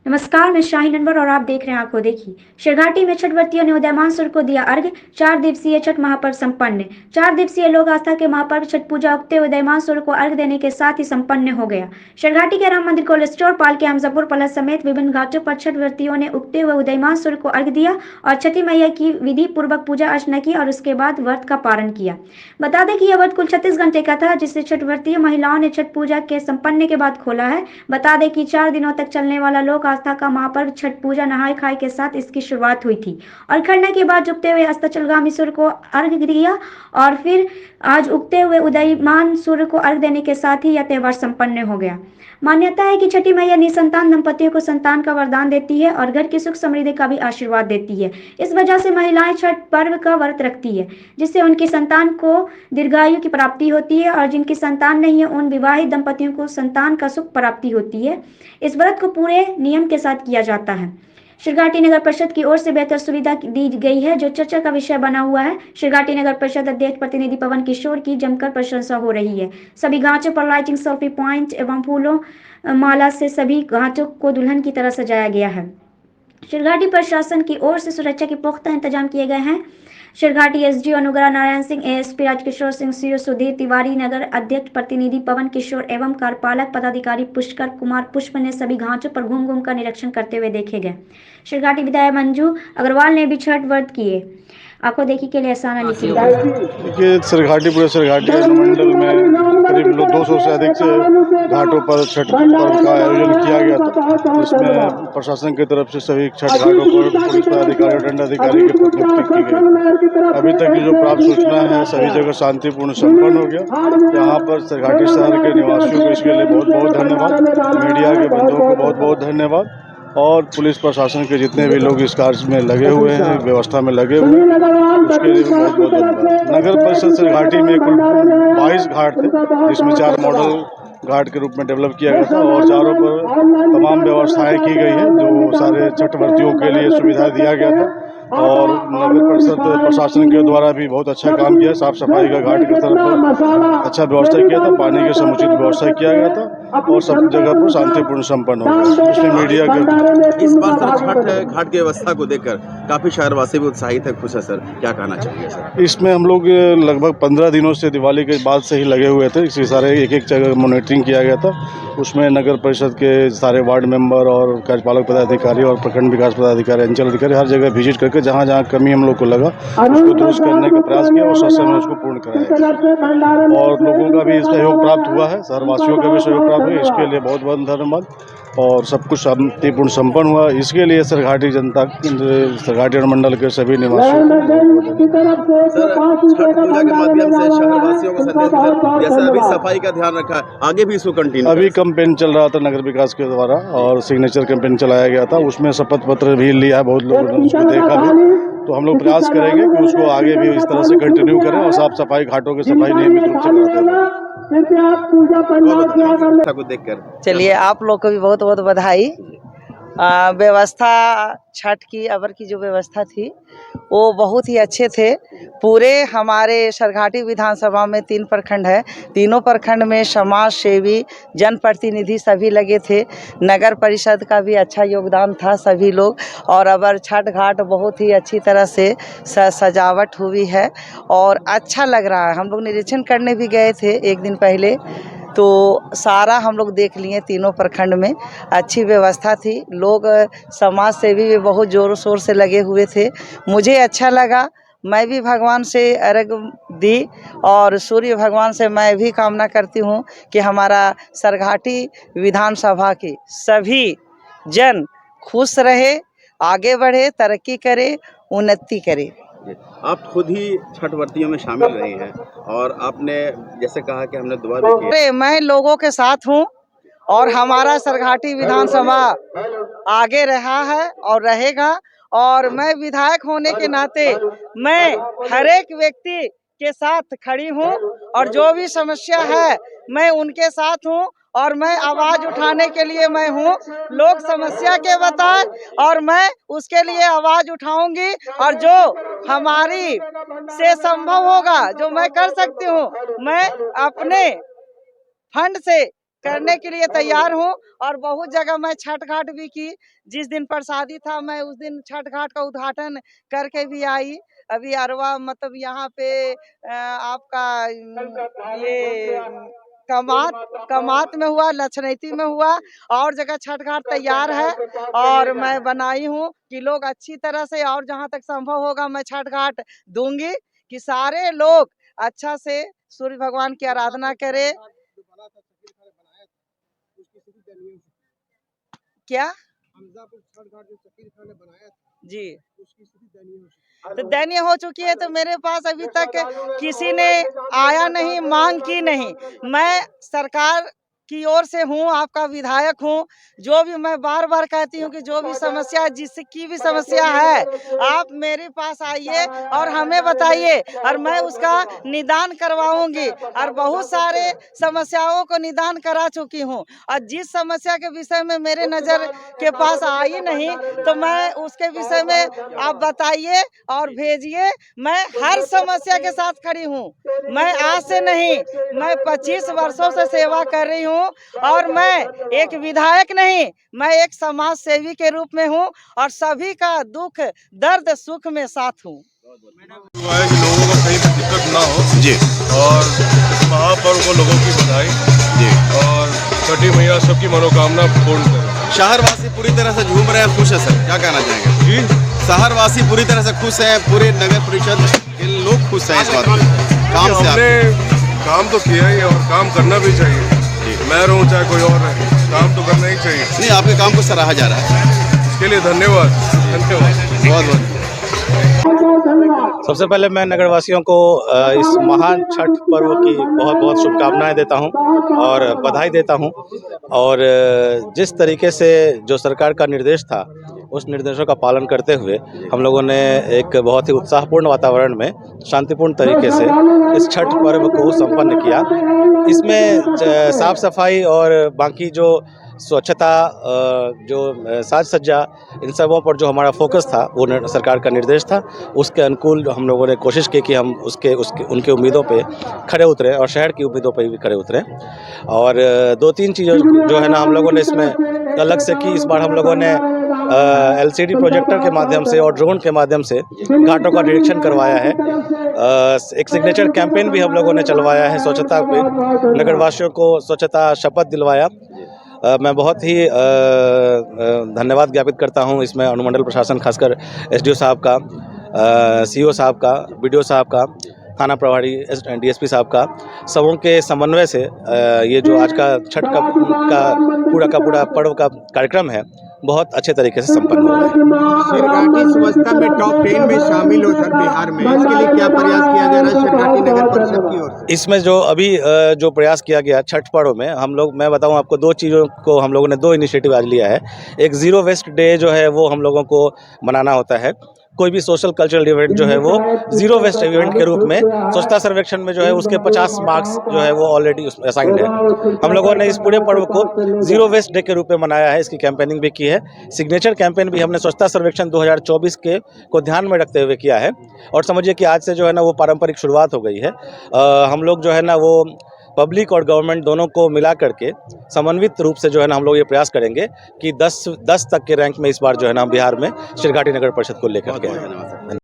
नमस्कार, मैं शाहीन अनवर और आप देख रहे हैं आंखों देखी। शिरघाटी में छठ व्रतियों ने उदयमान सूर्य को दिया अर्घ्य। 4 दिवसीय छठ महापर्व संपन्न। 4 दिवसीय लोक आस्था के महापर्व छठ पूजा उगते उदयमान सूर्य को अर्घ्य देने के साथ ही संपन्न हो गया। शिरघाटी के राम मंदिर कोल्ड स्टोर पाल के हमजपुर पलस समेत विभिन्न घाटों पर छठ व्रतियों ने उगते हुए उदयमान सूर्य को अर्घ्य दिया और छठी मैया की विधि पूर्वक पूजा अर्चना की और उसके बाद व्रत का पारण किया। बता दें कि यह व्रत कुल 36 घंटे का था, जिसे छठ व्रतीय महिलाओं ने छठ पूजा के संपन्न के बाद खोला है। बता दें कि 4 दिनों तक चलने वाला लोक आस्था का महापर्व छठ पूजा नहाय खाए के साथ इसकी शुरुआत हुई थी और खरना के बाद उगते हुए अस्ताचलगामी सूर्य को अर्घ्य दिया और फिर आज उगते हुए उदयमान सूर्य को अर्घ्य देने के साथ ही यह त्योहार संपन्न हो गया। मान्यता है कि छठी मैया निसंतान दंपतियों को संतान का वरदान देती है और घर की सुख समृद्धि का भी आशीर्वाद देती है। इस वजह से महिलाएं छठ पर्व का व्रत रखती है, जिससे उनकी संतान को दीर्घायु की प्राप्ति होती है और जिनकी संतान नहीं है उन विवाहित दंपतियों को संतान का सुख प्राप्ति होती है। इस व्रत को पूरे नियम के साथ किया जाता है। शिरघाटी नगर परिषद की ओर से बेहतर सुविधा दी गई है, जो चर्चा का विषय बना हुआ है। शिरघाटी नगर परिषद अध्यक्ष प्रतिनिधि पवन किशोर की जमकर प्रशंसा हो रही है। सभी घाटों पर लाइटिंग, सेल्फी पॉइंट एवं फूलों माला से सभी घाटों को दुल्हन की तरह सजाया गया है। शिरघाटी प्रशासन की ओर से सुरक्षा के पुख्ता इंतजाम किए गए हैं। Sherghati SDO Anugrah Narayan Singh, ASP Rajkishore Singh, CO Sudhir Tiwari, नगर अध्यक्ष प्रतिनिधि पवन किशोर एवं कार्यपालक पदाधिकारी पुष्कर कुमार पुष्प ने सभी घाटों पर घूम घूम कर निरीक्षण करते हुए देखे गए। शिरघाटी विधायक मंजू अग्रवाल ने भी छठ व्रत किए। आंखों देखी के लिए एहसान अली की रिपोर्ट। देखिए, सिरघाटी पूरे सिरघाटी अनुमंडल में करीब 200 से अधिक से घाटों पर छठ पर्व का आयोजन किया गया था, जिसमें प्रशासन की तरफ से सभी छठ घाटों पर पुलिस पदाधिकारी और दंडाधिकारी की नियुक्ति की गई। अभी तक की जो प्राप्त सूचना है, सभी जगह शांतिपूर्ण संपन्न हो गया। यहाँ पर सिरघाटी शहर के निवासियों को इसके लिए बहुत बहुत धन्यवाद, मीडिया के बंधुओं को बहुत बहुत धन्यवाद और पुलिस प्रशासन के जितने भी लोग इस कार्य में लगे हुए हैं, व्यवस्था में लगे हुए हैं, उसके लिए भी बहुत बहुत धन्यवाद। नगर परिषद सिरघाटी में कुल 22 घाट थे, जिसमें 4 मॉडल घाट के रूप में डेवलप किया गया था और चारों पर तमाम व्यवस्थाएं की गई हैं, जो सारे छठ व्रतियों के लिए सुविधा दिया गया था। और नगर परिषद प्रशासन के द्वारा भी बहुत अच्छा काम किया, साफ सफाई का घाट की तरफ अच्छा व्यवस्था किया था, पानी की समुचित व्यवस्था किया गया था और सब जगह पर शांतिपूर्ण संपन्न हो गया। इसमें मीडिया के इस बार सर छठ घाट की व्यवस्था को देखकर काफी शहरवासी भी उत्साहित है, खुश है सर, क्या कहना चाहिए सर? इसमें हम लोग लगभग 15 दिनों से दिवाली के बाद से ही लगे हुए थे। इसी सारे एक जगह मॉनिटरिंग किया गया था, उसमें नगर परिषद के सारे वार्ड मेंबर और कार्यपालक पदाधिकारी और प्रखंड विकास पदाधिकारी, अंचल अधिकारी हर जगह विजिट करके जहाँ जहाँ कमी हम लोग को लगा उसको दुरुस्त करने का प्रयास किया और ससमय में उसको पूर्ण कराया और लोगों का भी सहयोग प्राप्त हुआ है, शहरवासियों का भी सहयोग प्राप्त हुआ। इसके लिए बहुत बहुत धन्यवाद और सब कुछ शांतिपूर्ण संपन्न हुआ। इसके लिए सिरघाटी जनता, सिरघाटी अनुमंडल के सभी निवासियों सर, छठ पूजा के माध्यम से शहरवासियों को संदेश सर, जैसे अभी सफाई का ध्यान रखा है, आगे भी इसको कंटिन्यू अभी कैंपेन चल रहा था नगर विकास के द्वारा और सिग्नेचर कैंपेन चलाया गया था, उसमें शपथ पत्र भी लिया, बहुत लोगों ने उसको देखा भी। तो हम लोग प्रयास करेंगे कि उसको आगे भी इस तरह से कंटिन्यू करें और साफ सफाई, घाटों की सफाई नियमित रूप से कराते रहें। देखकर चलिए, आप लोग को भी बहुत बहुत बधाई। व्यवस्था छठ की अबर की जो व्यवस्था थी वो बहुत ही अच्छे थे। पूरे हमारे सिरघाटी विधानसभा में 3 प्रखंड है, तीनों प्रखंड में समाज सेवी, जनप्रतिनिधि सभी लगे थे। नगर परिषद का भी अच्छा योगदान था सभी लोग। और अबर छठ घाट बहुत ही अच्छी तरह से सजावट हुई है और अच्छा लग रहा है। हम लोग निरीक्षण करने भी गए थे एक दिन पहले, तो सारा हम लोग देख लिए, तीनों प्रखंड में अच्छी व्यवस्था थी। लोग समाज सेवी भी बहुत ज़ोर शोर से लगे हुए थे, मुझे अच्छा लगा। मैं भी भगवान से अर्घ दी और सूर्य भगवान से मैं भी कामना करती हूँ कि हमारा सिरघाटी विधानसभा के सभी जन खुश रहे, आगे बढ़े, तरक्की करे, उन्नति करे। आप खुद ही छठ व्रतियों में शामिल रहे हैं और आपने जैसे कहा कि हमने दुआ भी की। अरे, मैं लोगों के साथ हूँ और हमारा सिरघाटी विधानसभा आगे रहा है और रहेगा। और मैं विधायक होने के नाते मैं हर एक व्यक्ति के साथ खड़ी हूँ और जो भी समस्या है मैं उनके साथ हूँ और मैं आवाज उठाने के लिए मैं हूँ। लोग समस्या के बताए और मैं उसके लिए आवाज उठाऊंगी और जो हमारी से संभव होगा, जो मैं कर सकती हूँ, मैं अपने फंड से करने के लिए तैयार हूँ। और बहुत जगह मैं छठ घाट भी की। जिस दिन प्रसादी था मैं उस दिन छठ घाट का उद्घाटन करके भी आई। अभी अरवा मतलब यहाँ पे आपका ये कमात में हुआ, लछनैती में हुआ, और जगह छठ घाट तैयार है। और मैं बनाई हूँ कि लोग अच्छी तरह से, और जहाँ तक संभव होगा मैं छठ घाट दूंगी कि सारे लोग अच्छा से सूर्य भगवान की आराधना करें। क्या जी तो दयनीय हो चुकी है। तो मेरे पास अभी तक किसी ने आया नहीं, मांग की नहीं। मैं सरकार की ओर से हूँ, आपका विधायक हूँ। जो भी मैं बार बार कहती हूँ कि जो भी समस्या, जिसकी भी समस्या है, आप मेरे पास आइए और हमें बताइए और मैं उसका निदान करवाऊंगी। और बहुत सारे समस्याओं को निदान करा चुकी हूँ। और जिस समस्या के विषय में मेरे नज़र के पास आई नहीं तो मैं उसके विषय में आप बताइए और भेजिए। मैं हर समस्या के साथ खड़ी हूँ। मैं आज से नहीं, मैं 25 वर्षों से सेवा कर रही हूँ। और मैं एक विधायक नहीं, मैं एक समाज सेवी के रूप में हूँ और सभी का दुख दर्द सुख में साथ हूँ। हुआ है कि लोगों को कहीं पर दिक्कत ना हो जी और इस महापर्व को लोगों की बधाई जी। और छठी मैया सबकी मनोकामना पूर्ण करे। शहरवासी पूरी तरह से झूम रहे हैं, खुश है सर, क्या कहना चाहेंगे? जी, शहरवासी पूरी तरह से खुश हैं, पूरे नगर परिषद के लोग खुश हैं इस बात में। काम से हमने काम तो किया ही है और काम करना भी चाहिए। मैं रहूँ चाहे कोई और रहे, काम तो करना ही चाहिए। नहीं, आपके काम को सराहा जा रहा है, इसके लिए धन्यवाद। बहुत बहुत। सबसे पहले मैं नगरवासियों को इस महान छठ पर्व की बहुत बहुत शुभकामनाएं देता हूं और बधाई देता हूं। और जिस तरीके से जो सरकार का निर्देश था उस निर्देशों का पालन करते हुए हम लोगों ने एक बहुत ही उत्साहपूर्ण वातावरण में शांतिपूर्ण तरीके से इस छठ पर्व को संपन्न किया। इसमें साफ सफाई और बाकी जो स्वच्छता, जो साज सज्जा, इन सबों पर जो हमारा फोकस था वो सरकार का निर्देश था। उसके अनुकूल हम लोगों ने कोशिश की कि हम उनके उम्मीदों पे खरे उतरे और शहर की उम्मीदों पे भी खरे उतरे। और 2-3 चीज़ें जो है ना हम लोगों ने इसमें अलग से की। इस बार हम लोगों ने LCD प्रोजेक्टर के माध्यम से और ड्रोन के माध्यम से घाटों का निरीक्षण करवाया है। एक सिग्नेचर कैंपेन भी हम लोगों ने चलवाया है स्वच्छता पे। नगरवासियों को स्वच्छता शपथ दिलवाया। मैं बहुत ही धन्यवाद ज्ञापित करता हूं इसमें अनुमंडल प्रशासन, खासकर SDO साहब का, CO साहब का, BDO साहब का, थाना प्रभारी DSP साहब का, सबों के समन्वय से ये जो आज का छठ का पूरा पर्व का कार्यक्रम है बहुत अच्छे तरीके से संपन्न हुआ है। शेरघाटी स्वच्छता में टॉप 10 में शामिल हो सर बिहार में, इसके लिए क्या प्रयास किया जा रहा है शेरघाटी नगर परिषद की ओर से? इसमें जो अभी जो प्रयास किया गया छठ पर्व में हम लोग, मैं बताऊं आपको, 2 चीज़ों को हम लोगों ने 2 इनिशिएटिव आज लिया है। एक ज़ीरो वेस्ट डे जो है वो हम लोगों को मनाना होता है। कोई भी सोशल कल्चरल इवेंट जो है वो ज़ीरो वेस्ट इवेंट के रूप में स्वच्छता सर्वेक्षण में जो है उसके 50 मार्क्स जो है वो ऑलरेडी असाइंड है। हम लोगों ने इस पूरे पर्व को ज़ीरो वेस्ट डे के रूप में मनाया है। इसकी कैंपेनिंग भी की है। सिग्नेचर कैंपेन भी हमने स्वच्छता सर्वेक्षण 2024 को ध्यान में रखते हुए किया है। और समझिए कि आज से जो है ना वो पारंपरिक शुरुआत हो गई है। हम लोग जो है ना वो पब्लिक और गवर्नमेंट दोनों को मिला करके समन्वित रूप से जो है ना हम लोग ये प्रयास करेंगे कि 10 तक के रैंक में इस बार जो है ना हम बिहार में शेरघाटी नगर परिषद को लेकर के आए।